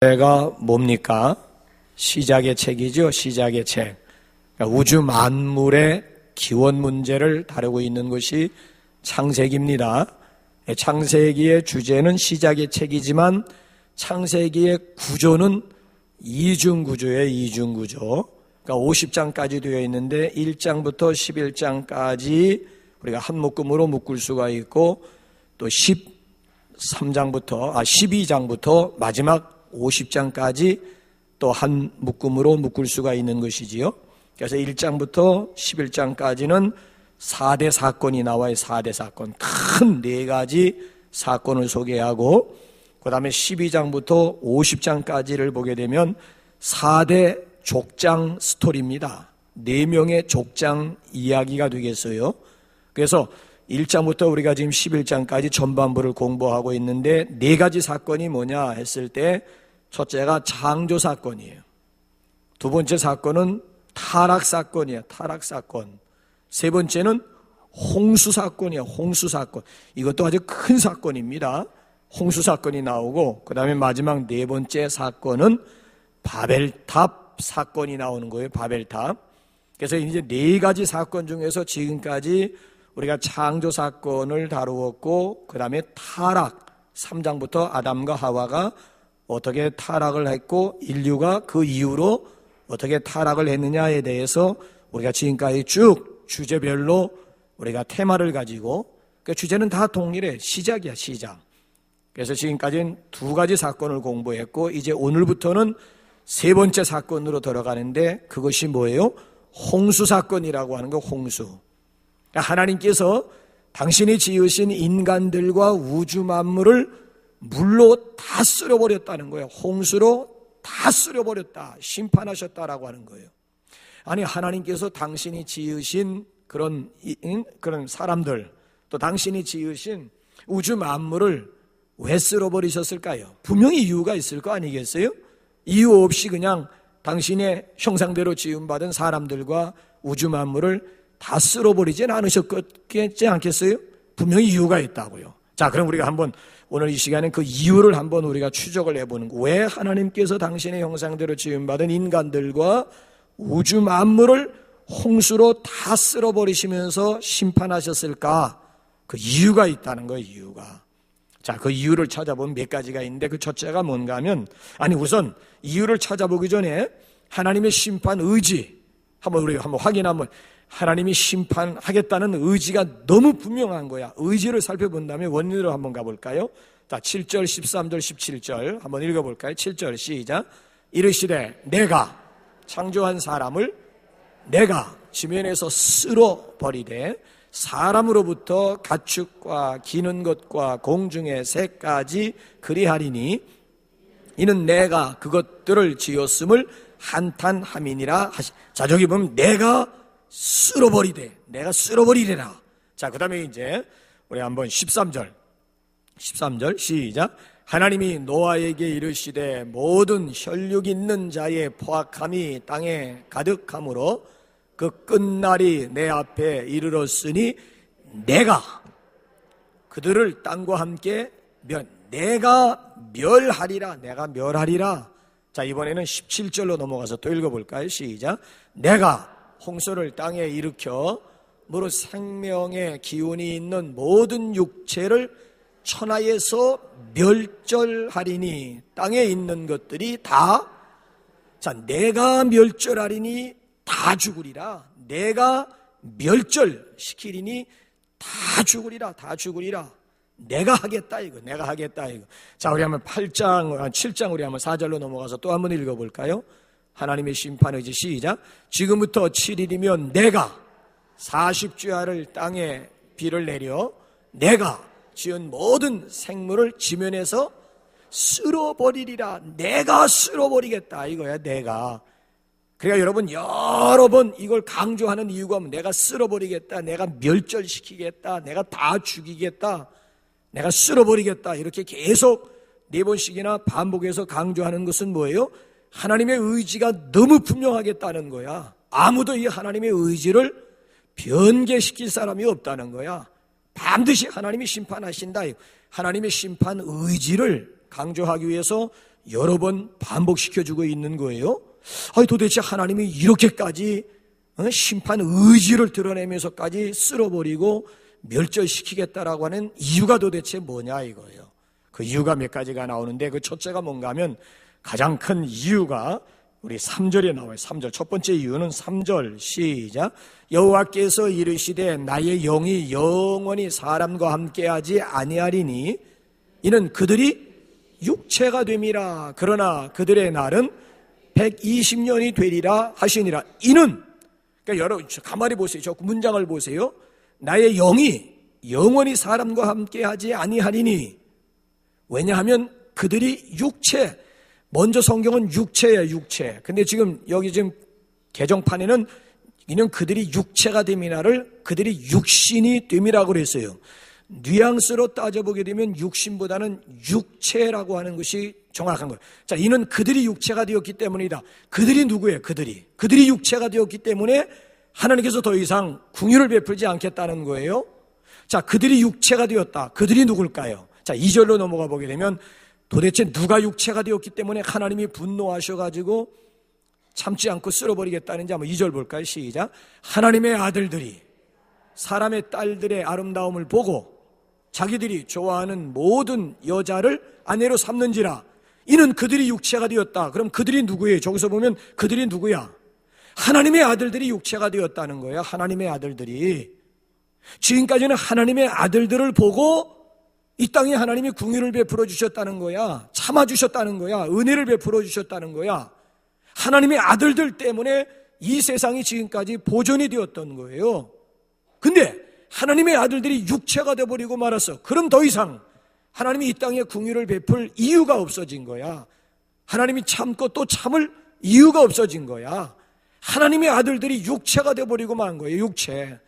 가 뭡니까? 시작의 책이죠. 시작의 책. 그러니까 우주 만물의 기원 문제를 다루고 있는 것이 창세기입니다. 창세기의 주제는 시작의 책이지만 창세기의 구조는 이중구조예요. 이중구조. 그러니까 50장까지 되어 있는데 1장부터 11장까지 우리가 한 묶음으로 묶을 수가 있고, 또 12장부터 마지막 50장까지 또 한 묶음으로 묶을 수가 있는 것이지요. 그래서 1장부터 11장까지는 4대 사건이 나와요. 4대 사건. 큰 4가지 사건을 소개하고, 그 다음에 12장부터 50장까지를 보게 되면 4대 족장 스토리입니다. 4명의 족장 이야기가 되겠어요. 그래서 1장부터 우리가 지금 11장까지 전반부를 공부하고 있는데 4가지 사건이 뭐냐 했을 때, 첫째가 창조 사건이에요. 두 번째 사건은 타락 사건이에요. 타락 사건. 세 번째는 홍수 사건이에요. 홍수 사건. 이것도 아주 큰 사건입니다. 홍수 사건이 나오고, 그 다음에 마지막 4번째 사건은 바벨탑 사건이 나오는 거예요. 바벨탑. 그래서 이제 4가지 사건 중에서 지금까지 우리가 창조 사건을 다루었고, 그 다음에 타락, 3장부터 아담과 하와가 어떻게 타락을 했고 인류가 그 이후로 어떻게 타락을 했느냐에 대해서 우리가 지금까지 쭉 주제별로 우리가 테마를 가지고, 그 주제는 다 동일해. 시작이야, 시작. 그래서 지금까지는 2가지 사건을 공부했고, 이제 오늘부터는 3번째 사건으로 들어가는데, 그것이 뭐예요? 홍수 사건이라고 하는 거. 홍수. 그러니까 하나님께서 당신이 지으신 인간들과 우주 만물을 물로 다 쓸어버렸다는 거예요. 홍수로 다 쓸어버렸다. 심판하셨다라고 하는 거예요. 아니, 하나님께서 당신이 지으신 그런 사람들, 또 당신이 지으신 우주 만물을 왜 쓸어버리셨을까요? 분명히 이유가 있을 거 아니겠어요? 이유 없이 그냥 당신의 형상대로 지음받은 사람들과 우주 만물을 다 쓸어버리진 않으셨겠지 않겠어요? 분명히 이유가 있다고요. 자, 그럼 우리가 한번 오늘 이 시간에 그 이유를 한번 우리가 추적을 해보는 거예요. 왜 하나님께서 당신의 형상대로 지음받은 인간들과 우주 만물을 홍수로 다 쓸어버리시면서 심판하셨을까? 그 이유가 있다는 거예요. 이유가. 자, 그 이유를 찾아보면 몇 가지가 있는데, 그 첫째가 뭔가 하면, 우선 이유를 찾아보기 전에 하나님의 심판 의지 우리가 한번 확인하면, 하나님이 심판하겠다는 의지가 너무 분명한 거야. 의지를 살펴본 다음에 원리로 한번 가볼까요? 자, 7절, 13절, 17절 한번 읽어볼까요? 7절 시작. 이르시되 내가 창조한 사람을 내가 지면에서 쓸어버리되 사람으로부터 가축과 기는 것과 공중의 새까지 그리하리니 이는 내가 그것들을 지었음을 한탄함이니라 하시. 자, 저기 보면 내가 쓸어버리래라. 자, 그 다음에 이제 우리 한번 13절 시작. 하나님이 노아에게 이르시되 모든 혈육 있는 자의 포악함이 땅에 가득함으로 그 끝날이 내 앞에 이르렀으니 내가 그들을 땅과 함께 내가 멸하리라. 자, 이번에는 17절로 넘어가서 또 읽어볼까요? 시작. 내가 홍수를 땅에 일으켜 무릇 생명의 기운이 있는 모든 육체를 천하에서 멸절하리니 땅에 있는 것들이 다, 자, 내가 멸절하리니 다 죽으리라. 내가 멸절시키리니 다 죽으리라. 내가 하겠다 이거. 자, 우리 한번 7장 우리 한번 4절로 넘어가서 또 한번 읽어볼까요? 하나님의 심판의 의지 시작. 지금부터 7일이면 내가 40주야를 땅에 비를 내려 내가 지은 모든 생물을 지면에서 쓸어버리리라. 내가 쓸어버리겠다 이거야. 내가. 그러니까 여러분 여러 번 이걸 강조하는 이유가 내가 쓸어버리겠다, 내가 멸절시키겠다, 내가 다 죽이겠다, 내가 쓸어버리겠다, 이렇게 계속 4번씩이나 반복해서 강조하는 것은 뭐예요? 하나님의 의지가 너무 분명하겠다는 거야. 아무도 이 하나님의 의지를 변개시킬 사람이 없다는 거야. 반드시 하나님이 심판하신다. 하나님의 심판 의지를 강조하기 위해서 여러 번 반복시켜주고 있는 거예요. 아니 도대체 하나님이 이렇게까지 심판 의지를 드러내면서까지 쓸어버리고 멸절시키겠다라고 하는 이유가 도대체 뭐냐 이거예요. 그 이유가 몇 가지가 나오는데 그 첫째가 뭔가 하면 가장 큰 이유가 우리 3절에 나와요. 3절. 첫 번째 이유는 3절 시작. 여호와께서 이르시되 나의 영이 영원히 사람과 함께하지 아니하리니 이는 그들이 육체가 됨이라. 그러나 그들의 날은 120년이 되리라 하시니라. 이는 그러니까 여러분 가만히 보세요. 저 문장을 보세요. 나의 영이 영원히 사람과 함께하지 아니하리니. 왜냐하면 그들이 육체, 먼저 성경은 육체예요, 육체. 근데 지금 여기 지금 개정판에는 이는 그들이 육체가 됨이라를 그들이 육신이 됨이라고 그랬어요. 뉘앙스로 따져보게 되면 육신보다는 육체라고 하는 것이 정확한 거예요. 자, 이는 그들이 육체가 되었기 때문이다. 그들이 누구예요? 그들이 육체가 되었기 때문에 하나님께서 더 이상 긍휼을 베풀지 않겠다는 거예요. 자, 그들이 육체가 되었다. 그들이 누굴까요? 자, 2절로 넘어가 보게 되면 도대체 누가 육체가 되었기 때문에 하나님이 분노하셔가지고 참지 않고 쓸어버리겠다는지 한번 2절 볼까요? 시작. 하나님의 아들들이 사람의 딸들의 아름다움을 보고 자기들이 좋아하는 모든 여자를 아내로 삼는지라. 이는 그들이 육체가 되었다. 그럼 그들이 누구예요? 저기서 보면 그들이 누구야? 하나님의 아들들이 육체가 되었다는 거예요. 하나님의 아들들이. 지금까지는 하나님의 아들들을 보고 이 땅에 하나님이 긍휼을 베풀어 주셨다는 거야. 참아주셨다는 거야. 은혜를 베풀어 주셨다는 거야. 하나님의 아들들 때문에 이 세상이 지금까지 보존이 되었던 거예요. 근데 하나님의 아들들이 육체가 되어버리고 말았어. 그럼 더 이상 하나님이 이 땅에 긍휼을 베풀 이유가 없어진 거야. 하나님이 참고 또 참을 이유가 없어진 거야. 하나님의 아들들이 육체가 되어버리고 만 거예요. 육체.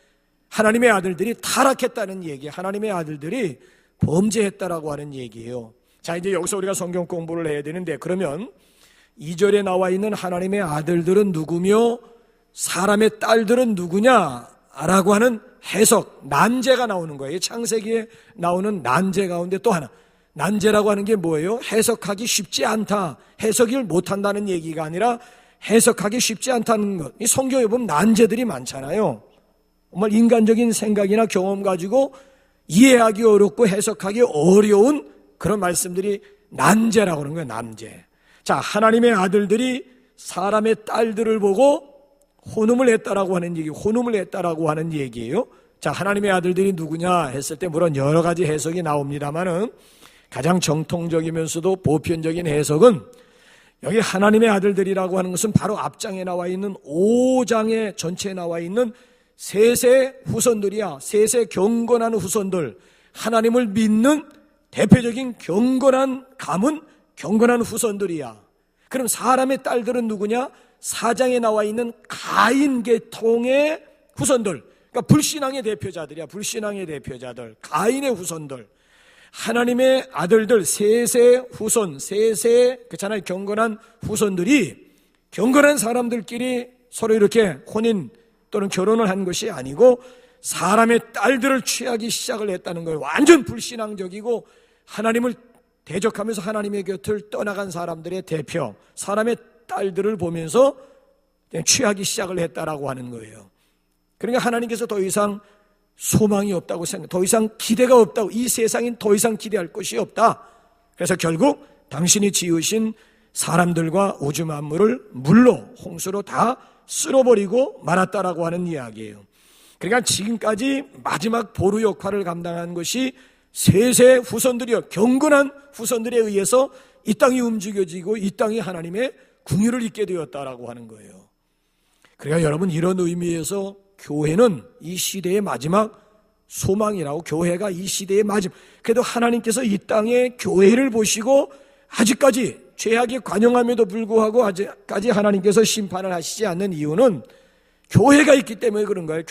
하나님의 아들들이 타락했다는 얘기. 하나님의 아들들이 범죄했다라고 하는 얘기예요. 자, 이제 여기서 우리가 성경 공부를 해야 되는데, 그러면 2절에 나와 있는 하나님의 아들들은 누구며 사람의 딸들은 누구냐라고 하는 해석, 난제가 나오는 거예요. 창세기에 나오는 난제 가운데 또 하나. 난제라고 하는 게 뭐예요? 해석하기 쉽지 않다. 해석을 못한다는 얘기가 아니라 해석하기 쉽지 않다는 것. 이 성경에 보면 난제들이 많잖아요. 정말 인간적인 생각이나 경험 가지고 이해하기 어렵고 해석하기 어려운 그런 말씀들이 난제라고 하는 거예요. 난제. 자, 하나님의 아들들이 사람의 딸들을 보고 혼음을 했다라고 하는 얘기, 혼음을 했다라고 하는 얘기예요. 자, 하나님의 아들들이 누구냐 했을 때 물론 여러 가지 해석이 나옵니다만은 가장 정통적이면서도 보편적인 해석은 여기 하나님의 아들들이라고 하는 것은 바로 앞장에 나와 있는 5장의 전체에 나와 있는 셋의 후손들이야. 셋의 경건한 후손들, 하나님을 믿는 대표적인 경건한 가문, 경건한 후손들이야. 그럼 사람의 딸들은 누구냐? 4장에 나와 있는 가인 계통의 후손들, 그러니까 불신앙의 대표자들이야. 불신앙의 대표자들, 가인의 후손들. 하나님의 아들들 셋의 후손, 셋의 그렇잖아요, 경건한 후손들이 경건한 사람들끼리 서로 이렇게 혼인 또는 결혼을 한 것이 아니고 사람의 딸들을 취하기 시작을 했다는 거예요. 완전 불신앙적이고 하나님을 대적하면서 하나님의 곁을 떠나간 사람들의 대표, 사람의 딸들을 보면서 취하기 시작을 했다라고 하는 거예요. 그러니까 하나님께서 더 이상 소망이 없다고 생각, 더 이상 기대가 없다고, 이 세상엔 더 이상 기대할 것이 없다. 그래서 결국 당신이 지으신 사람들과 우주 만물을 물로, 홍수로 다 쓸어버리고 말았다라고 하는 이야기예요. 그러니까 지금까지 마지막 보루 역할을 감당한 것이 셋의 후손들이요, 경건한 후손들에 의해서 이 땅이 움직여지고 이 땅이 하나님의 긍휼을 입게 되었다라고 하는 거예요. 그러니까 여러분, 이런 의미에서 교회는 이 시대의 마지막 소망이라고, 교회가 이 시대의 마지막, 그래도 하나님께서 이 땅에 교회를 보시고 아직까지 죄악이 관영함에도 불구하고 아직까지 하나님께서 심판을 하시지 않는 이유는 교회가 있기 때문에 그런 거예요.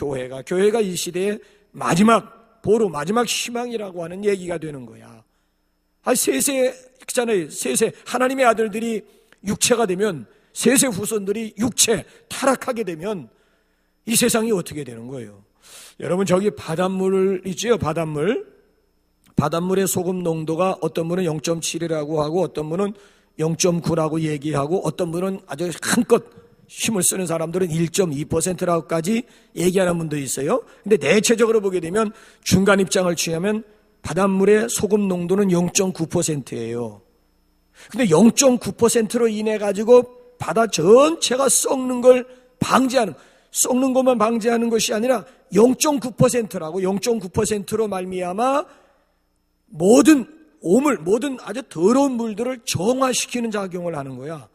교회가 이 시대의 마지막 보루, 마지막 희망이라고 하는 얘기가 되는 거야. 셋의 있잖아요. 셋의 하나님의 아들들이 육체가 되면, 셋의 후손들이 육체 타락하게 되면 이 세상이 어떻게 되는 거예요? 여러분, 저기 바닷물 있죠? 바닷물의 소금 농도가 어떤 분은 0.7이라고 하고 어떤 분은 0.9라고 얘기하고 어떤 분은 아주 한껏 힘을 쓰는 사람들은 1.2%라고까지 얘기하는 분도 있어요. 근데 대체적으로 보게 되면 중간 입장을 취하면 바닷물의 소금 농도는 0.9%예요. 근데 0.9%로 인해 가지고 바다 전체가 썩는 걸 방지하는, 썩는 것만 방지하는 것이 아니라 0.9%라고 0.9%로 말미암아 모든 오물, 모든 아주 더러운 물들을 정화시키는 작용을 하는 거야.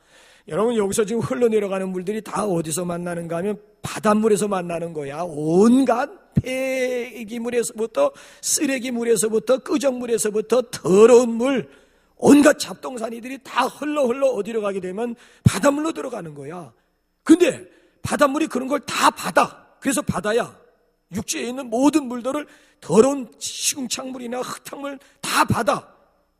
여러분, 여기서 지금 흘러내려가는 물들이 다 어디서 만나는가 하면 바닷물에서 만나는 거야. 온갖 폐기물에서부터 쓰레기물에서부터 끄적물에서부터 더러운 물, 온갖 잡동사니들이 다 흘러 어디로 가게 되면 바닷물로 들어가는 거야. 근데 바닷물이 그런 걸 다 받아. 그래서 바다야, 육지에 있는 모든 물들을 더러운 시궁창물이나 흙탕물 다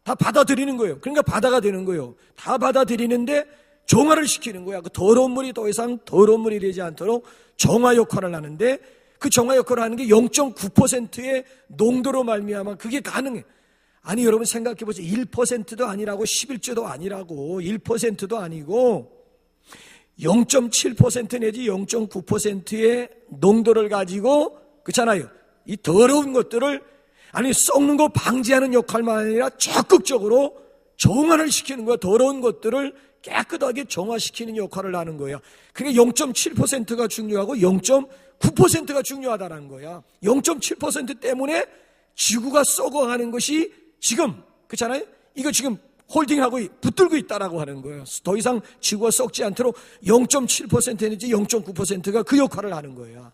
받아들이는 거예요. 그러니까 바다가 되는 거예요. 다 받아들이는데 정화를 시키는 거야. 그 더러운 물이 더 이상 더러운 물이 되지 않도록 정화 역할을 하는데, 그 정화 역할을 하는 게 0.9%의 농도로 말미암아 그게 가능해. 아니, 여러분 생각해 보세요. 1%도 아니라고, 11조도 아니라고, 1%도 아니고 0.7% 내지 0.9%의 농도를 가지고, 그렇잖아요, 이 더러운 것들을, 아니 썩는 거 방지하는 역할만 아니라 적극적으로 정화를 시키는 거야. 더러운 것들을 깨끗하게 정화시키는 역할을 하는 거야. 그러니까 0.7%가 중요하고 0.9%가 중요하다는 거야. 0.7% 때문에 지구가 썩어가는 것이 지금, 그렇잖아요, 이거 지금 홀딩하고 붙들고 있다라고 하는 거예요. 더 이상 지구가 썩지 않도록 0.7% 내지 0.9%가 그 역할을 하는 거예요.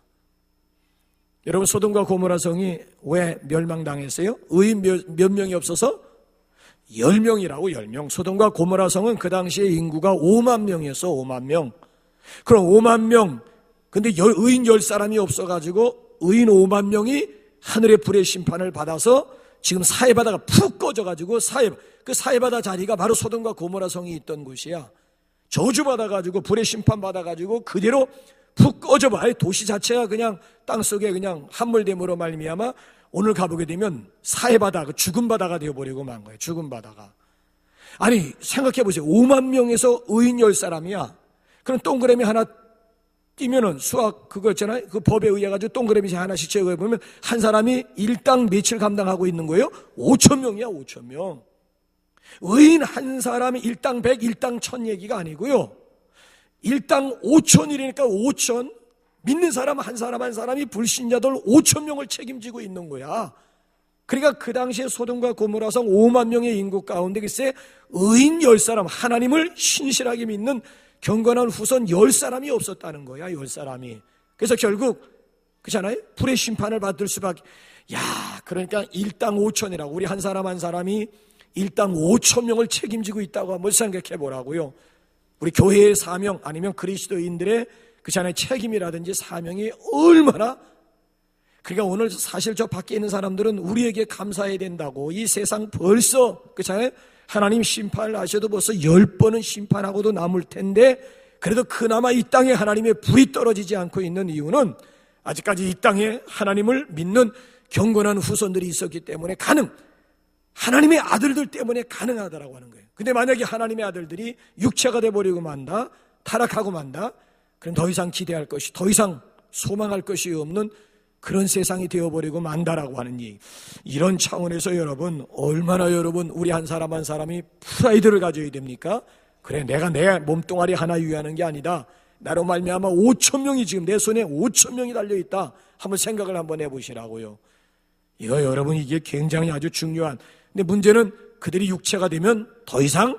여러분, 소돔과 고모라 성이 왜 멸망당했어요? 의인 몇 명이 없어서? 10명이라고, 10명. 소돔과 고모라 성은 그 당시에 인구가 5만 명이었어, 5만 명. 그럼 5만 명, 근데 의인 10사람이 없어가지고 의인 5만 명이 하늘의 불의 심판을 받아서 지금 사해바다가 푹 꺼져가지고 그 사해바다 자리가 바로 소돔과 고모라 성이 있던 곳이야. 저주받아가지고 불의 심판 받아가지고 그대로 푹 꺼져봐. 아예 도시 자체가 그냥 땅속에 그냥 함몰됨으로 말미암아 오늘 가보게 되면 사해바다, 그 죽은 바다가 되어버리고 만 거예요. 죽은 바다가. 아니 생각해보세요. 5만 명에서 의인 10사람이야. 그럼 동그라미 하나 띄면은 수학 그거 있잖아요. 그 법에 의해 가지고 동그라미 하나씩 제거해보면 한 사람이 일당 며칠 감당하고 있는 거예요? 5천 명이야, 5천 명. 의인 한 사람이 일당 100, 일당 1000 얘기가 아니고요. 일당 5천이니까 5천, 믿는 사람 한 사람이 불신자들 5천 명을 책임지고 있는 거야. 그러니까 그 당시에 소돔과 고모라성 5만 명의 인구 가운데 글쎄 의인 10사람, 하나님을 신실하게 믿는 경건한 후손 10사람이 없었다는 거야. 10사람이. 그래서 결국 그렇잖아요, 불의 심판을 받을 수밖에. 야, 그러니까 일당 5천이라고, 우리 한 사람이 일당 5천 명을 책임지고 있다고 한번 생각해 보라고요. 우리 교회의 사명 아니면 그리스도인들의 그렇잖아요, 책임이라든지 사명이 얼마나. 그러니까 오늘 사실 저 밖에 있는 사람들은 우리에게 감사해야 된다고. 이 세상 벌써 그렇잖아요, 하나님 심판을 하셔도 벌써 10번은 심판하고도 남을 텐데 그래도 그나마 이 땅에 하나님의 불이 떨어지지 않고 있는 이유는 아직까지 이 땅에 하나님을 믿는 경건한 후손들이 있었기 때문에 하나님의 아들들 때문에 가능하다라고 하는 거예요. 근데 만약에 하나님의 아들들이 육체가 돼버리고 만다, 타락하고 만다, 그럼 더 이상 기대할 것이, 더 이상 소망할 것이 없는 그런 세상이 되어버리고 만다라고 하는 얘기. 이런 차원에서 여러분, 얼마나 여러분 우리 한 사람이 프라이드를 가져야 됩니까? 그래, 내가 내 몸뚱아리 하나 위하는 게 아니다. 나로 말미암아 5천 명이 지금 내 손에 5천 명이 달려있다. 한번 생각을 한번 해보시라고요. 이거 여러분, 이게 굉장히 아주 중요한. 근데 문제는 그들이 육체가 되면 더 이상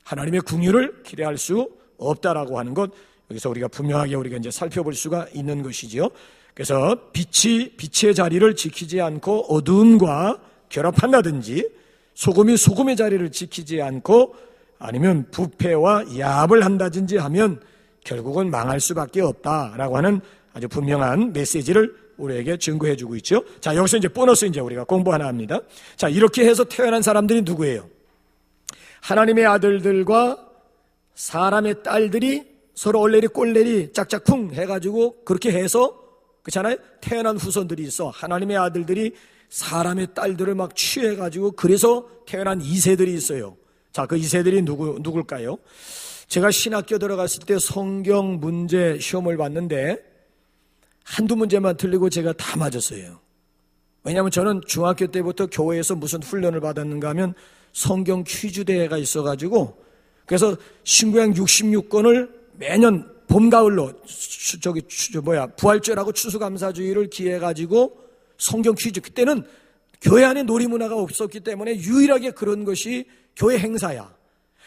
하나님의 긍휼을 기대할 수 없다라고 하는 것, 여기서 우리가 분명하게 우리가 이제 살펴볼 수가 있는 것이지요. 그래서 빛의 자리를 지키지 않고 어두움과 결합한다든지, 소금이 소금의 자리를 지키지 않고 아니면 부패와 야합을 한다든지 하면 결국은 망할 수밖에 없다라고 하는 아주 분명한 메시지를 우리에게 증거해 주고 있죠. 자, 여기서 이제 보너스 이제 우리가 공부 하나 합니다. 자, 이렇게 해서 태어난 사람들이 누구예요? 하나님의 아들들과 사람의 딸들이 서로 얼레리 꼴레리 짝짝쿵 해가지고 그렇게 해서, 그렇잖아요, 태어난 후손들이 있어. 하나님의 아들들이 사람의 딸들을 막 취해가지고 그래서 태어난 2세들이 있어요. 자, 그 이세들이 누굴까요? 제가 신학교 들어갔을 때 성경 문제 시험을 봤는데 한두 문제만 틀리고 제가 다 맞았어요. 왜냐하면 저는 중학교 때부터 교회에서 무슨 훈련을 받았는가 하면 성경 퀴즈 대회가 있어가지고, 그래서 신구약 66권을 매년 봄, 가을로 부활절하고 추수감사주의를 기해가지고 성경 퀴즈, 그때는 교회 안에 놀이문화가 없었기 때문에 유일하게 그런 것이 교회 행사야.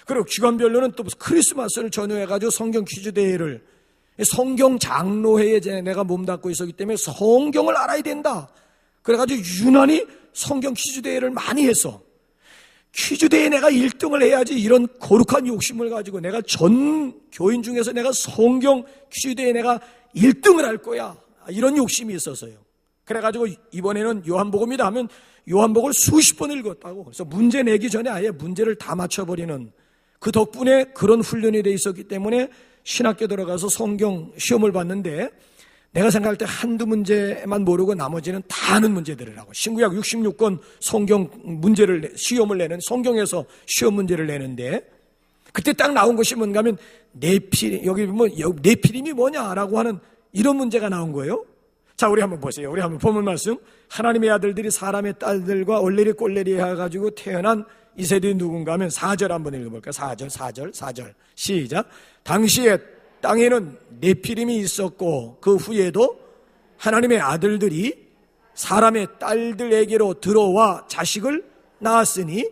그리고 기관별로는 또 크리스마스를 전후해가지고 성경 퀴즈 대회를, 성경 장로회에 내가 몸담고 있었기 때문에 성경을 알아야 된다. 그래가지고 유난히 성경 퀴즈 대회를 많이 했어. 퀴즈 대회에 내가 1등을 해야지, 이런 거룩한 욕심을 가지고 내가 전 교인 중에서 내가 성경 퀴즈 대회에 내가 1등을 할 거야, 이런 욕심이 있었어요. 그래가지고 이번에는 요한복음이다 하면 요한복음을 수십 번 읽었다고. 그래서 문제 내기 전에 아예 문제를 다 맞춰버리는, 그 덕분에 그런 훈련이 돼 있었기 때문에 신학교 들어가서 성경 시험을 봤는데, 내가 생각할 때 한두 문제만 모르고 나머지는 다 아는 문제들을 하고, 신구약 66권 성경 문제를, 시험을 내는, 성경에서 시험 문제를 내는데, 그때 딱 나온 것이 뭔가 하면 여기 보면 네피림이 뭐냐라고 하는 이런 문제가 나온 거예요. 자, 우리 한번 보세요. 우리 한번 본문 말씀. 하나님의 아들들이 사람의 딸들과 얼레리 꼴레리 해가지고 태어난 이세들이 누군가 하면 4절 한번 읽어볼까요? 4절 시작. 당시에 땅에는 네피림이 있었고 그 후에도 하나님의 아들들이 사람의 딸들에게로 들어와 자식을 낳았으니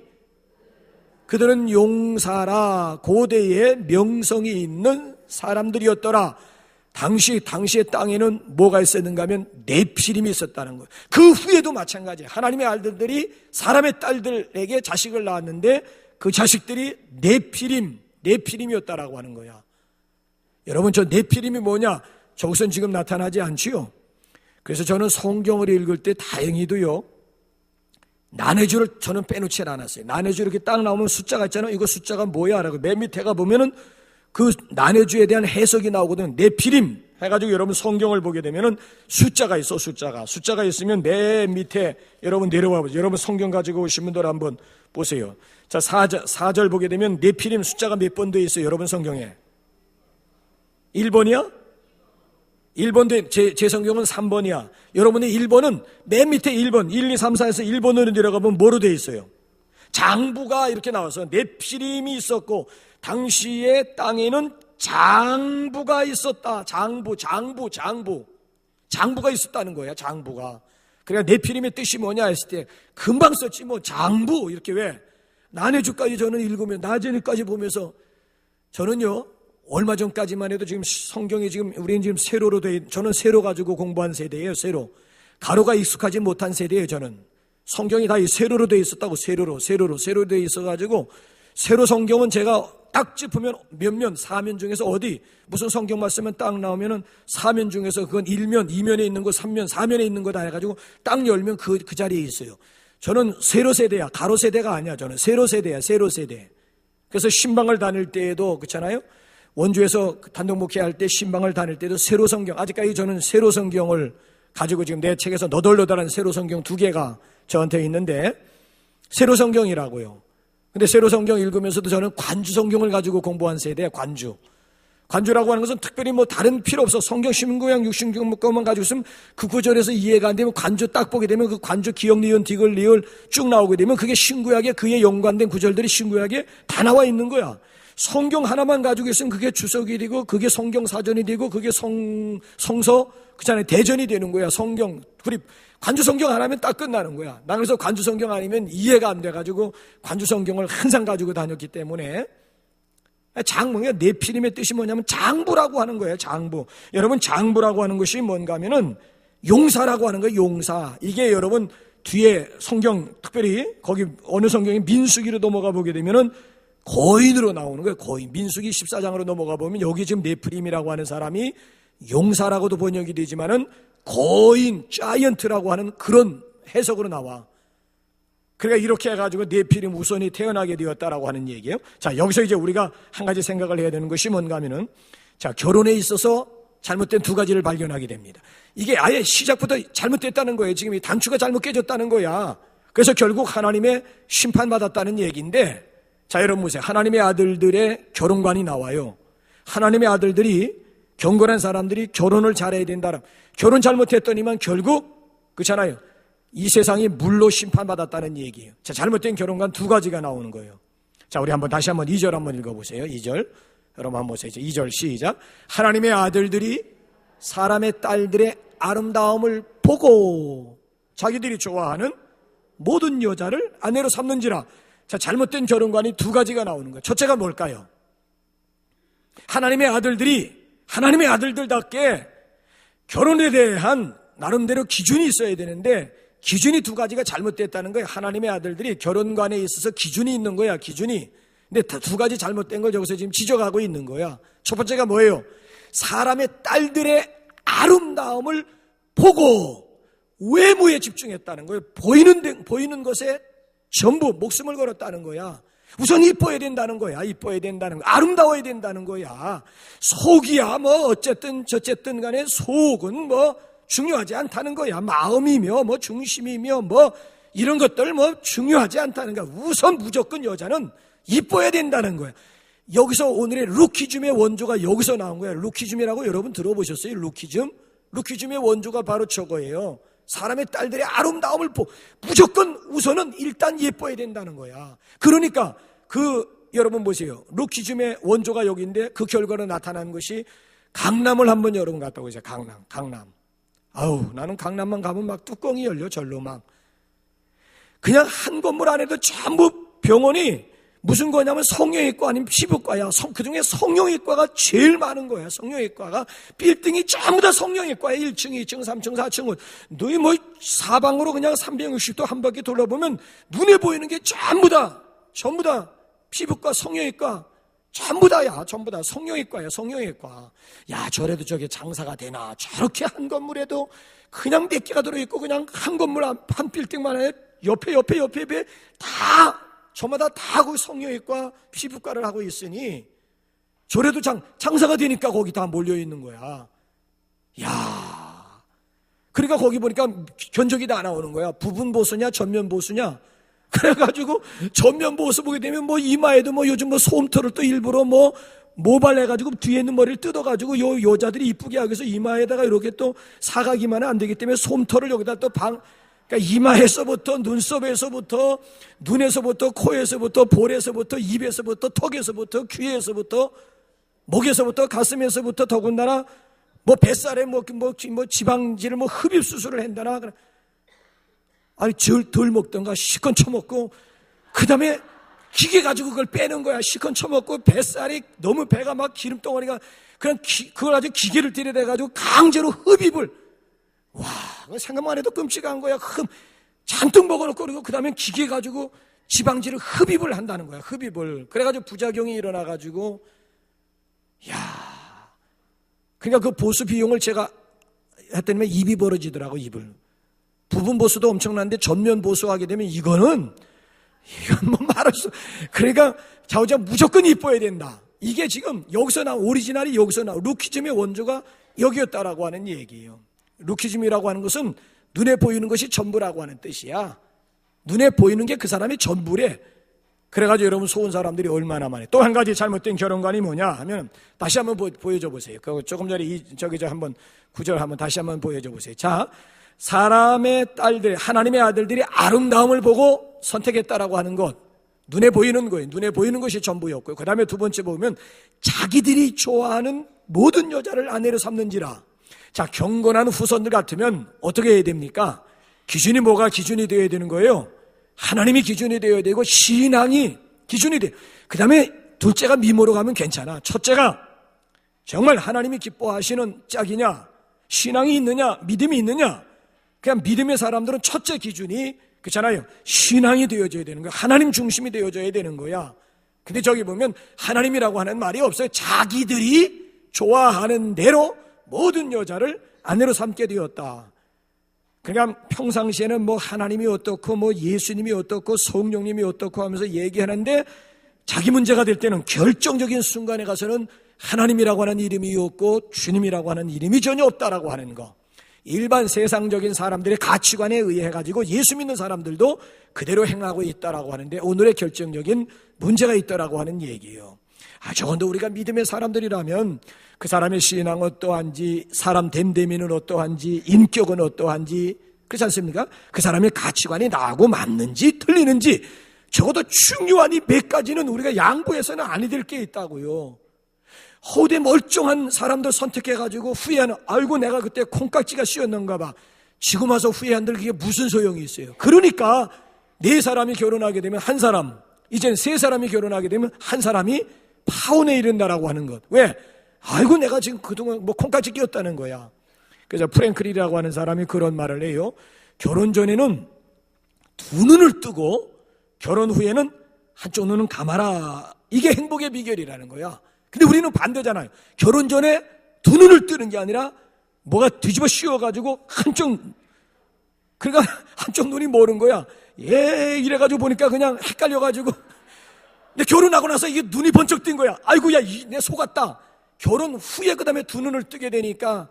그들은 용사라 고대에 명성이 있는 사람들이었더라. 당시의 땅에는 뭐가 있었는가 하면 네피림이 있었다는 거예요. 그 후에도 마찬가지예요. 하나님의 아들들이 사람의 딸들에게 자식을 낳았는데 그 자식들이 네피림이었다라고 하는 거야. 여러분, 저 네피림이 뭐냐? 저것은 지금 나타나지 않지요. 그래서 저는 성경을 읽을 때 다행히도요, 난해주를 저는 빼놓지 않았어요. 난해주 이렇게 딱 나오면 숫자가 있잖아요. 이거 숫자가 뭐야? 라고 맨 밑에 가 보면은 그 난해주에 대한 해석이 나오거든. 네피림 해가지고 여러분 성경을 보게 되면은 숫자가 있어. 숫자가 있으면 맨 밑에 여러분 내려와 보세요. 여러분 성경 가지고 오신 분들 한번 보세요. 자, 4절 보게 되면 네피림 숫자가 몇 번 돼 있어요? 여러분 성경에 1번이야? 1번 제 성경은 3번이야. 여러분의 1번은 맨 밑에 1번, 1, 2, 3, 4에서 1번으로 내려가보면 뭐로 되어 있어요? 장부가 이렇게 나와서 네피림이 있었고 당시에 땅에는 장부가 있었다. 장부가 있었다는 거야. 장부가. 그러니까 네피림의 뜻이 뭐냐 했을 때 금방 썼지 뭐 장부 이렇게. 왜? 난해주까지 저는 읽으면 나제니까지 보면서 저는요 얼마 전까지만 해도 지금 성경이 지금 우리는 지금 세로로 저는 세로 가지고 공부한 세대예요. 세로. 가로가 익숙하지 못한 세대예요. 저는. 성경이 다 세로로 돼 있었다고. 세로로 돼 있어가지고 세로 성경은 제가 딱 짚으면 몇 면, 4면 중에서 어디 무슨 성경 말씀은 딱 나오면은 4면 중에서 그건 1면, 2면에 있는 거, 3면, 4면에 있는 거 다 해가지고 딱 열면 그 자리에 있어요. 저는 세로 세대야. 가로 세대가 아니야. 저는 세로 세대야. 세로 세대. 그래서 신방을 다닐 때에도 그렇잖아요. 원주에서 단독 목회할 때 신방을 다닐 때도 세로 성경, 아직까지 저는 세로 성경을 가지고 지금 내 책에서 너덜너덜한 세로 성경 2개가 저한테 있는데 세로 성경이라고요. 근데 세로 성경 읽으면서도 저는 관주 성경을 가지고 공부한 세대야. 관주라고 하는 것은 특별히 뭐 다른 필요 없어. 성경 신구약 66권만 가지고 있으면 그 구절에서 이해가 안 되면 관주 딱 보게 되면 그 관주 기역, 니은, 디귿, 리을 쭉 나오게 되면 그게 신구약에 그에 연관된 구절들이 신구약에 다 나와 있는 거야. 성경 하나만 가지고 있으면 그게 주석이 되고 그게 성경 사전이 되고 그게 성서 그잖아요. 대전이 되는 거야. 성경 관주 성경 안 하면 딱 끝나는 거야. 나 그래서 관주 성경 아니면 이해가 안 돼가지고 관주 성경을 항상 가지고 다녔기 때문에 네피림의 뜻이 뭐냐면 장부라고 하는 거예요. 장부. 여러분 장부라고 하는 것이 뭔가 하면은 용사라고 하는 거예요. 용사. 이게 여러분 뒤에 성경 특별히 거기 어느 성경이 민수기로 넘어가 보게 되면은 거인으로 나오는 거예요. 거인. 민수기 14장으로 넘어가 보면 여기 지금 네피림이라고 하는 사람이 용사라고도 번역이 되지만은 거인, 자이언트라고 하는 그런 해석으로 나와. 그러니까 이렇게 해가지고 네피림 우선이 태어나게 되었다라고 하는 얘기예요. 자, 여기서 이제 우리가 한 가지 생각을 해야 되는 것이 뭔가 하면은, 자, 결혼에 있어서 잘못된 두 가지를 발견하게 됩니다. 이게 아예 시작부터 잘못됐다는 거예요. 지금 이 단추가 잘못 깨졌다는 거야. 그래서 결국 하나님의 심판받았다는 얘기인데, 자, 여러분 보세요. 하나님의 아들들의 결혼관이 나와요. 하나님의 아들들이, 경건한 사람들이 결혼을 잘해야 된다. 결혼 잘못했더니만 결국 그렇잖아요. 이 세상이 물로 심판받았다는 얘기예요. 자, 잘못된 결혼관 두 가지가 나오는 거예요. 자, 우리 다시 한번 2절 한번 읽어보세요. 2절. 여러분 한번 보세요. 2절 시작. 하나님의 아들들이 사람의 딸들의 아름다움을 보고 자기들이 좋아하는 모든 여자를 아내로 삼는지라. 자, 잘못된 결혼관이 두 가지가 나오는 거예요. 첫째가 뭘까요? 하나님의 아들들답게 결혼에 대한 나름대로 기준이 있어야 되는데 기준이 두 가지가 잘못됐다는 거예요. 하나님의 아들들이 결혼관에 있어서 기준이 있는 거야, 기준이. 근데 두 가지 잘못된 걸 여기서 지금 지적하고 있는 거야. 첫 번째가 뭐예요? 사람의 딸들의 아름다움을 보고 외모에 집중했다는 거예요. 보이는 것에 전부 목숨을 걸었다는 거야. 우선 이뻐야 된다는 거야. 이뻐야 된다는 거야. 아름다워야 된다는 거야. 속이야 뭐 어쨌든 저쨌든 간에 속은 뭐 중요하지 않다는 거야. 마음이며 뭐 중심이며 뭐 이런 것들 뭐 중요하지 않다는 거야. 우선 무조건 여자는 이뻐야 된다는 거야. 여기서 오늘의 루키즘의 원조가 여기서 나온 거야. 루키즘이라고 여러분 들어보셨어요? 루키즘의 원조가 바로 저거예요. 사람의 딸들의 아름다움을 보고 무조건 우선은 일단 예뻐야 된다는 거야. 그러니까 여러분 보세요. 루키즘의 원조가 여기인데 그 결과로 나타난 것이 강남을 한번 여러분 갔다 오세요. 강남. 아우, 나는 강남만 가면 막 뚜껑이 열려, 절로 막. 그냥 한 건물 안에도 전부 병원이 무슨 거냐면 성형외과 아니면 피부과야. 그 중에 성형외과가 제일 많은 거야. 성형외과가 빌딩이 전부 다 성형외과야. 1층, 2층, 3층, 4층. 너희 뭐 사방으로 그냥 360도 한 바퀴 돌아보면 눈에 보이는 게 전부 다 피부과, 성형외과. 전부 다야, 전부 다 성형외과야, 성형외과. 야, 저래도 저게 장사가 되나? 저렇게 한 건물에도 그냥 몇 개가 들어있고 그냥 한 건물 한 빌딩만 해. 옆에 다 저마다 다 그 성형외과, 피부과를 하고 있으니 저래도 장사가 되니까 거기 다 몰려있는 거야. 야, 그러니까 거기 보니까 견적이 다 나오는 거야. 부분 보수냐 전면 보수냐. 그래가지고 전면 보수 보게 되면 뭐 이마에도 뭐 요즘 뭐 솜털을 또 일부러 뭐 모발해가지고 뒤에 있는 머리를 뜯어가지고 여자들이 이쁘게 하기 위해서 이마에다가 이렇게 또 사각이만 안 되기 때문에 솜털을 여기다 또 그러니까 이마에서부터 눈썹에서부터 눈에서부터 코에서부터 볼에서부터 입에서부터 턱에서부터 귀에서부터 목에서부터 가슴에서부터 더군다나 뭐 뱃살에 뭐 지방질을 뭐 흡입 수술을 한다나. 아니 덜 먹던가 시컨 쳐먹고 그 다음에 기계 가지고 그걸 빼는 거야. 시컨 쳐먹고 뱃살이 너무 배가 막 기름덩어리가 그냥 그걸 아주 기계를 들여대가지고 강제로 흡입을. 와, 생각만 해도 끔찍한 거야. 잔뜩 먹어놓고 그리고 그 다음에 기계 가지고 지방질을 흡입을 한다는 거야. 흡입을. 그래가지고 부작용이 일어나가지고 야, 그러니까 그 보수 비용을 제가 했더니 입이 벌어지더라고. 입을. 부분 보수도 엄청난데 전면 보수하게 되면 이건 뭐 말할 수. 그러니까 자우자 무조건 이뻐야 된다. 이게 지금 여기서 나온 오리지널이 여기서 나온 루키즘의 원조가 여기였다라고 하는 얘기예요. 루키즘이라고 하는 것은 눈에 보이는 것이 전부라고 하는 뜻이야. 눈에 보이는 게 그 사람이 전부래. 그래가지고 여러분 속은 사람들이 얼마나 많이. 또 한 가지 잘못된 결혼관이 뭐냐 하면 다시 한번 보여줘 보세요. 그 조금 전에 한번 구절 한번 다시 한번 보여줘 보세요. 자, 사람의 딸들, 하나님의 아들들이 아름다움을 보고 선택했다라고 하는 것, 눈에 보이는 거예요. 눈에 보이는 것이 전부였고요. 그 다음에 두 번째 보면 자기들이 좋아하는 모든 여자를 아내로 삼는지라. 자, 경건한 후손들 같으면 어떻게 해야 됩니까? 기준이 뭐가 기준이 되어야 되는 거예요? 하나님이 기준이 되어야 되고 신앙이 기준이 돼요. 그 다음에 둘째가 미모로 가면 괜찮아. 첫째가 정말 하나님이 기뻐하시는 짝이냐, 신앙이 있느냐, 믿음이 있느냐. 그냥 믿음의 사람들은 첫째 기준이 그렇잖아요. 신앙이 되어져야 되는 거야. 하나님 중심이 되어져야 되는 거야. 근데 저기 보면 하나님이라고 하는 말이 없어요. 자기들이 좋아하는 대로 모든 여자를 아내로 삼게 되었다. 그러니까 평상시에는 뭐 하나님이 어떻고 뭐 예수님이 어떻고 성령님이 어떻고 하면서 얘기하는데 자기 문제가 될 때는 결정적인 순간에 가서는 하나님이라고 하는 이름이 없고 주님이라고 하는 이름이 전혀 없다라고 하는 거. 일반 세상적인 사람들의 가치관에 의해 가지고 예수 믿는 사람들도 그대로 행하고 있다라고 하는데 오늘의 결정적인 문제가 있다라고 하는 얘기예요. 적어도 우리가 믿음의 사람들이라면 그 사람의 신앙은 어떠한지, 사람 됨됨이는 어떠한지, 인격은 어떠한지, 그렇지 않습니까? 그 사람의 가치관이 나하고 맞는지 틀리는지 적어도 중요한 이 몇 가지는 우리가 양보해서는 안 해야 될 게 있다고요. 허우대 멀쩡한 사람들 선택해가지고 후회하는, 아이고 내가 그때 콩깍지가 씌었는가 봐, 지금 와서 후회한들 그게 무슨 소용이 있어요. 그러니까 네 사람이 결혼하게 되면 한 사람, 이젠 세 사람이 결혼하게 되면 한 사람이 파혼에 이른다라고 하는 것. 왜? 아이고 내가 지금 그동안 뭐 콩깍지 끼었다는 거야. 그래서 프랭클이라고 하는 사람이 그런 말을 해요. 결혼 전에는 두 눈을 뜨고 결혼 후에는 한쪽 눈은 감아라. 이게 행복의 비결이라는 거야. 근데 우리는 반대잖아요. 결혼 전에 두 눈을 뜨는 게 아니라 뭐가 뒤집어 씌워가지고 그러니까 한쪽 눈이 모른 거야. 이래가지고 보니까 그냥 헷갈려가지고. 근데 결혼하고 나서 이게 눈이 번쩍 뜬 거야. 아이고 야, 내 속았다. 결혼 후에 그 다음에 두 눈을 뜨게 되니까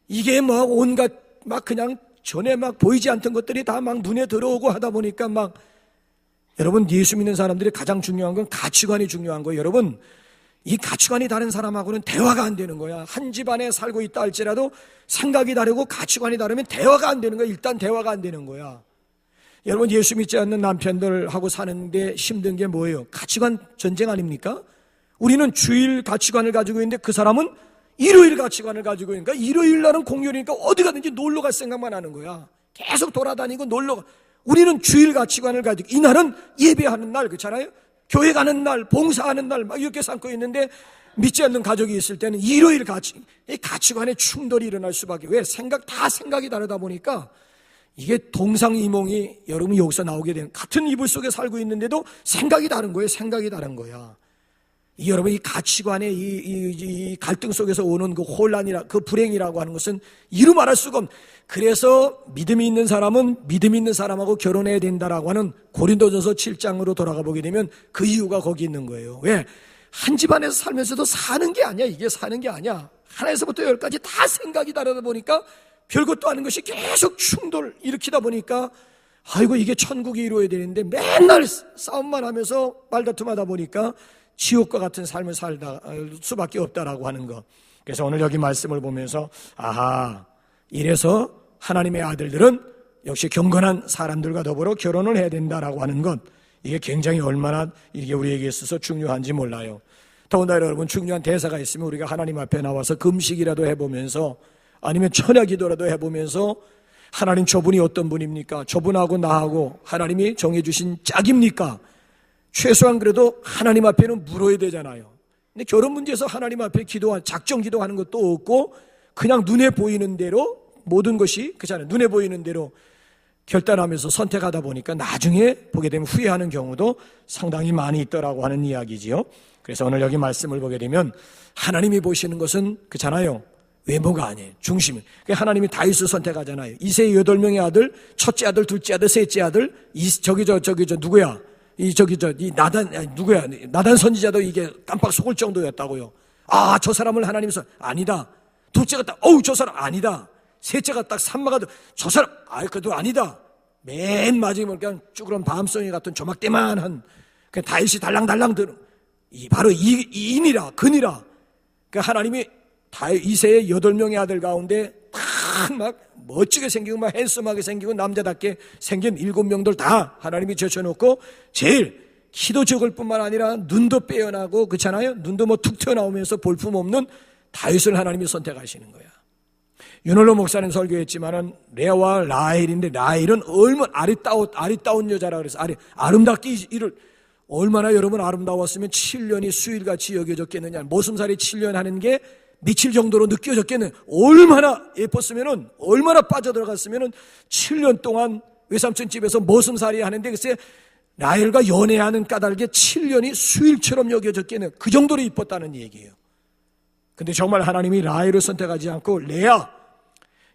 이게 막 온갖 막 그냥 전에 막 보이지 않던 것들이 다 막 눈에 들어오고 하다 보니까 막, 여러분 예수 믿는 사람들이 가장 중요한 건 가치관이 중요한 거예요. 여러분 이 가치관이 다른 사람하고는 대화가 안 되는 거야. 한 집안에 살고 있다 할지라도 생각이 다르고 가치관이 다르면 대화가 안 되는 거야. 일단 대화가 안 되는 거야. 여러분 예수 믿지 않는 남편들하고 사는데 힘든 게 뭐예요? 가치관 전쟁 아닙니까? 우리는 주일 가치관을 가지고 있는데 그 사람은 일요일 가치관을 가지고 있으니까 일요일 날은 공휴일이니까 어디 가든지 놀러 갈 생각만 하는 거야. 계속 돌아다니고 놀러 가. 우리는 주일 가치관을 가지고 이날은 예배하는 날, 그렇잖아요? 교회 가는 날, 봉사하는 날 막 이렇게 삼고 있는데 믿지 않는 가족이 있을 때는 일요일 이 가치관의 충돌이 일어날 수밖에. 왜? 생각이 다르다 보니까 이게 동상이몽이 여러분이 여기서 나오게 되는, 같은 이불 속에 살고 있는데도 생각이 다른 거예요. 생각이 다른 거야. 여러분 이 가치관의 이 갈등 속에서 오는 그 혼란이라, 그 불행이라고 하는 것은 이루 말할 수가 없는. 그래서 믿음이 있는 사람은 믿음 있는 사람하고 결혼해야 된다라고 하는 고린도전서 7장으로 돌아가 보게 되면 그 이유가 거기 있는 거예요. 왜? 한 집안에서 살면서도 사는 게 아니야. 이게 사는 게 아니야. 하나에서부터 열까지 다 생각이 다르다 보니까 별것도 아닌 것이 계속 충돌 일으키다 보니까 아이고 이게 천국이 이루어야 되는데 맨날 싸움만 하면서 말다툼하다 보니까 지옥과 같은 삶을 살다 수밖에 없다라고 하는 것. 그래서 오늘 여기 말씀을 보면서 이래서 하나님의 아들들은 역시 경건한 사람들과 더불어 결혼을 해야 된다라고 하는 것, 이게 굉장히 얼마나 이게 우리에게 있어서 중요한지 몰라요. 더군다나 여러분 중요한 대사가 있으면 우리가 하나님 앞에 나와서 금식이라도 해보면서 아니면 천야 기도라도 해보면서 하나님 저분이 어떤 분입니까? 저분하고 나하고 하나님이 정해주신 짝입니까? 최소한 그래도 하나님 앞에는 물어야 되잖아요. 근데 결혼 문제에서 하나님 앞에 작정 기도하는 것도 없고 그냥 눈에 보이는 대로 모든 것이, 그렇잖아요. 눈에 보이는 대로 결단하면서 선택하다 보니까 나중에 보게 되면 후회하는 경우도 상당히 많이 있더라고 하는 이야기지요. 그래서 오늘 여기 말씀을 보게 되면 하나님이 보시는 것은 그렇잖아요. 외모가 아니에요. 중심이. 하나님이 다윗을 선택하잖아요. 이새의 8명의 아들, 첫째 아들, 둘째 아들, 셋째 아들, 누구야? 나단 선지자도 이게 깜빡 속을 정도였다고요. 저 사람을 하나님이 아니다. 둘째가 딱 저 사람 아니다. 셋째가 딱 산마가 저 사람 그래도 아니다. 맨 마지막에 그냥 쭈그런 밤송이 같은 조막대만한 다윗이 달랑달랑 드는 바로 이인이라 근이라. 하나님이 이새의 8명의 아들 가운데 막 멋지게 생기고 막 핸섬하게 생기고 남자답게 생긴 7명들 다 하나님이 제쳐놓고 제일 키도 적을 뿐만 아니라 눈도 빼어나고 그렇잖아요. 눈도 툭 튀어나오면서 볼품없는 다윗을 하나님이 선택하시는 거야. 윤홀로 목사님 설교했지만은 레아와 라헬인데 라헬은 얼마나 아리따운 여자라 그래서 아름답게 얼마나 여러분 아름다웠으면 7년이 수일같이 여겨졌겠느냐. 모순살이 7년 하는 게 미칠 정도로 느껴졌겠네. 얼마나 예뻤으면은, 얼마나 빠져들어갔으면은 7년 동안 외삼촌 집에서 머슴살이 하는데 글쎄 라헬과 연애하는 까닭에 7년이 수일처럼 여겨졌겠네. 그 정도로 이뻤다는 얘기예요. 근데 정말 하나님이 라헬을 선택하지 않고 레아,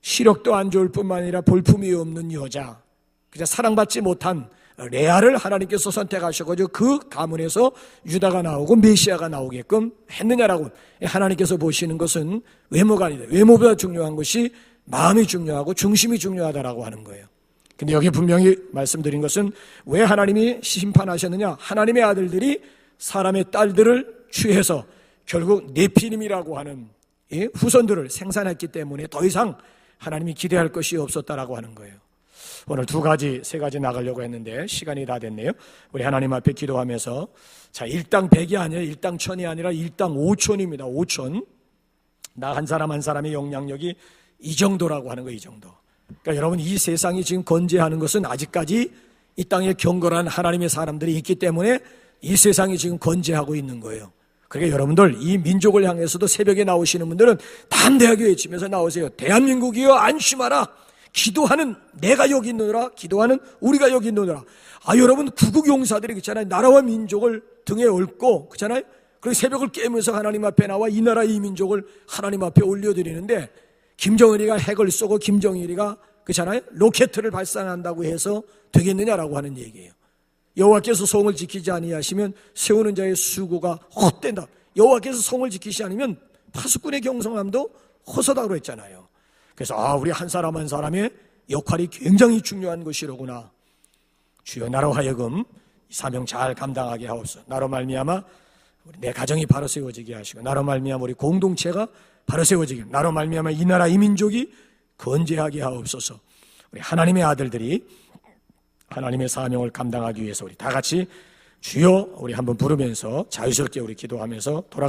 시력도 안 좋을 뿐만 아니라 볼품이 없는 여자, 그냥 사랑받지 못한 레아를 하나님께서 선택하셔가지고 그 가문에서 유다가 나오고 메시아가 나오게끔 했느냐라고. 하나님께서 보시는 것은 외모가 아니다. 외모보다 중요한 것이 마음이 중요하고 중심이 중요하다라고 하는 거예요. 근데 여기 분명히 말씀드린 것은 왜 하나님이 심판하셨느냐? 하나님의 아들들이 사람의 딸들을 취해서 결국 네피림이라고 하는 후손들을 생산했기 때문에 더 이상 하나님이 기대할 것이 없었다라고 하는 거예요. 오늘 세 가지 나가려고 했는데 시간이 다 됐네요. 우리 하나님 앞에 기도하면서 자, 일당 100이 아니라 일당 1000이 아니라 일당 5000입니다. 5000. 나 한 사람 한 사람의 영향력이 이 정도라고 하는 거예요. 이 정도. 그러니까 여러분, 이 세상이 지금 건재하는 것은 아직까지 이 땅에 경건한 하나님의 사람들이 있기 때문에 이 세상이 지금 건재하고 있는 거예요. 그러니까 여러분들, 이 민족을 향해서도 새벽에 나오시는 분들은 담대하게 외치면서 나오세요. 대한민국이여 안심하라. 기도하는 내가 여기 있느니라. 기도하는 우리가 여기 있느니라. 여러분, 구국용사들이 그렇잖아요. 나라와 민족을 등에 얹고 그렇잖아요. 그리고 새벽을 깨면서 하나님 앞에 나와 이 나라 이 민족을 하나님 앞에 올려드리는데, 김정은이가 핵을 쏘고 김정일이가 그렇잖아요. 로켓을 발사한다고 해서 되겠느냐라고 하는 얘기예요. 여호와께서 성을 지키지 아니하시면 세우는 자의 수고가 헛된다. 여호와께서 성을 지키지 않으면 파수꾼의 경성함도 허서다고 했잖아요. 그래서 우리 한 사람 한 사람의 역할이 굉장히 중요한 것이로구나. 주여, 나로 하여금 이 사명 잘 감당하게 하옵소서. 나로 말미암아 내 가정이 바로 세워지게 하시고, 나로 말미암아 우리 공동체가 바로 세워지게, 나로 말미암아 이 나라 이 민족이 건재하게 하옵소서. 우리 하나님의 아들들이 하나님의 사명을 감당하기 위해서 우리 다 같이 주여 우리 한번 부르면서 자유스럽게 우리 기도하면서 돌아가